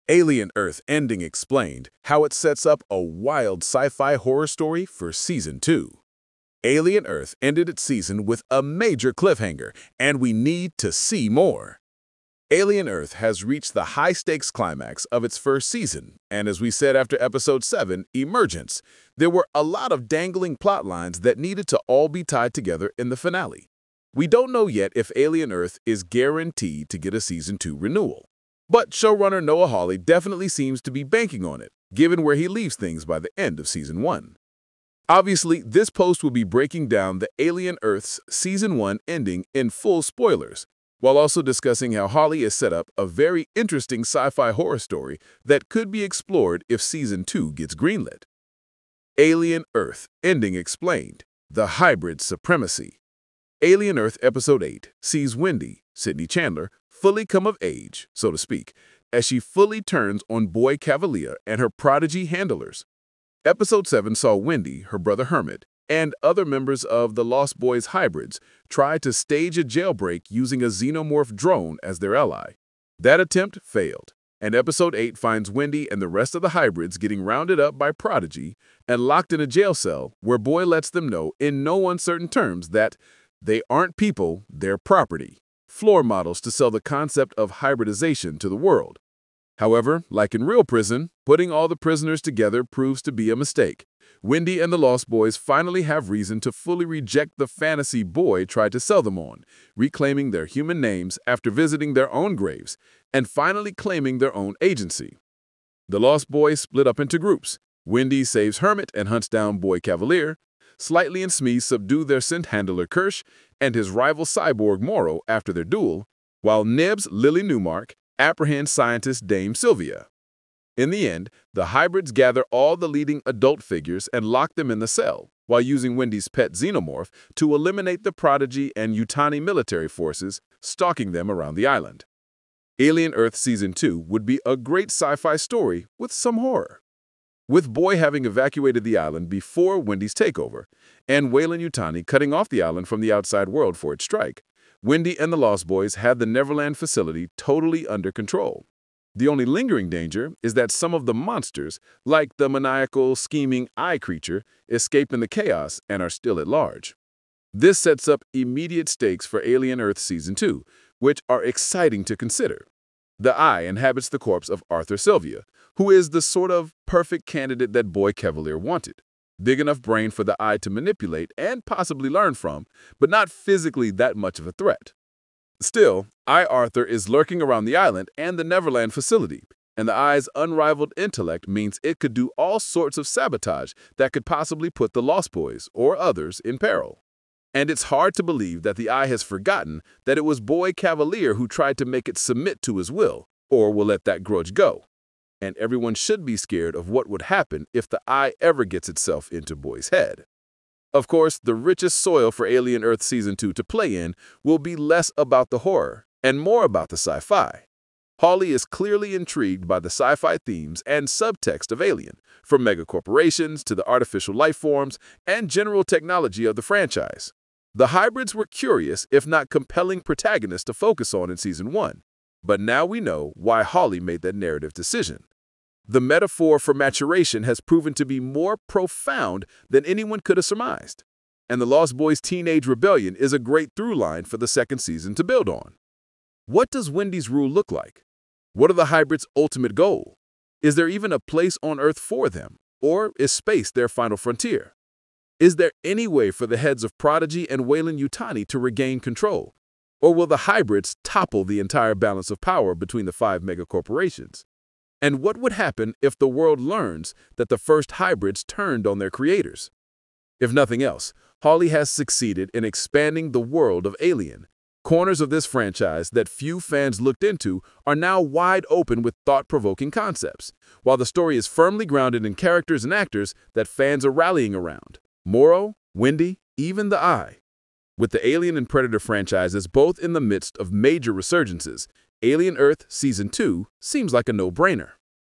Alien Earth Ending Explained, how it sets up a wild sci-fi horror story for Season 2. Alien Earth ended its season with a major cliffhanger, and we need to see more. Alien Earth has reached the high-stakes climax of its first season, and as we said after Episode 7, Emergence, there were a lot of dangling plot lines that needed to all be tied together in the finale. We don't know yet if Alien Earth is guaranteed to get a Season 2 renewal. But showrunner Noah Hawley definitely seems to be banking on it, given where he leaves things by the end of Season 1. Obviously, this post will be breaking down the Alien Earth's Season 1 ending in full spoilers, while also discussing how Hawley has set up a very interesting sci-fi horror story that could be explored if Season 2 gets greenlit. Alien Earth Ending Explained, The Hybrid Supremacy. Alien Earth Episode 8 sees Wendy, Sydney Chandler, fully come of age, so to speak, as she fully turns on Boy Cavalier and her prodigy handlers. Episode 7 saw Wendy, her brother Hermit, and other members of the Lost Boys hybrids try to stage a jailbreak using a xenomorph drone as their ally. That attempt failed, and Episode 8 finds Wendy and the rest of the hybrids getting rounded up by Prodigy and locked in a jail cell where Boy lets them know in no uncertain terms that they aren't people, they're property. Floor models to sell the concept of hybridization to the world. However, like in real prison, putting all the prisoners together proves to be a mistake. Wendy and the Lost Boys finally have reason to fully reject the fantasy Boy tried to sell them on, reclaiming their human names after visiting their own graves, and finally claiming their own agency. The Lost Boys split up into groups. Wendy saves Hermit and hunts down Boy Cavalier. Slightly and Smee subdue their synth handler Kirsch and his rival cyborg Morrow after their duel, while Nibs Lily Newmark apprehend scientist Dame Sylvia. In the end, the hybrids gather all the leading adult figures and lock them in the cell, while using Wendy's pet xenomorph to eliminate the Prodigy and Yutani military forces, stalking them around the island. Alien Earth Season 2 would be a great sci-fi story with some horror. With Boy having evacuated the island before Wendy's takeover, and Weyland-Yutani cutting off the island from the outside world for its strike, Wendy and the Lost Boys had the Neverland facility totally under control. The only lingering danger is that some of the monsters, like the maniacal, scheming eye creature, escape in the chaos and are still at large. This sets up immediate stakes for Alien Earth Season 2, which are exciting to consider. The Eye inhabits the corpse of Arthur Sylvia, who is the sort of perfect candidate that Boy Cavalier wanted. Big enough brain for the Eye to manipulate and possibly learn from, but not physically that much of a threat. Still, Eye Arthur is lurking around the island and the Neverland facility, and the Eye's unrivaled intellect means it could do all sorts of sabotage that could possibly put the Lost Boys or others in peril. And it's hard to believe that the Eye has forgotten that it was Boy Cavalier who tried to make it submit to his will, or will let that grudge go. And everyone should be scared of what would happen if the Eye ever gets itself into Boy's head. Of course, the richest soil for Alien Earth Season 2 to play in will be less about the horror and more about the sci-fi. Hawley is clearly intrigued by the sci-fi themes and subtext of Alien, from megacorporations to the artificial life forms and general technology of the franchise. The hybrids were curious, if not compelling protagonists to focus on in Season 1, but now we know why Hawley made that narrative decision. The metaphor for maturation has proven to be more profound than anyone could have surmised, and the Lost Boys' teenage rebellion is a great through line for the second season to build on. What does Wendy's rule look like? What are the hybrids' ultimate goal? Is there even a place on Earth for them, or is space their final frontier? Is there any way for the heads of Prodigy and Weyland-Yutani to regain control? Or will the hybrids topple the entire balance of power between the 5 megacorporations? And what would happen if the world learns that the first hybrids turned on their creators? If nothing else, Hawley has succeeded in expanding the world of Alien. Corners of this franchise that few fans looked into are now wide open with thought-provoking concepts, while the story is firmly grounded in characters and actors that fans are rallying around. Morrow, Wendy, even the Eye. With the Alien and Predator franchises both in the midst of major resurgences, Alien Earth Season 2 seems like a no-brainer.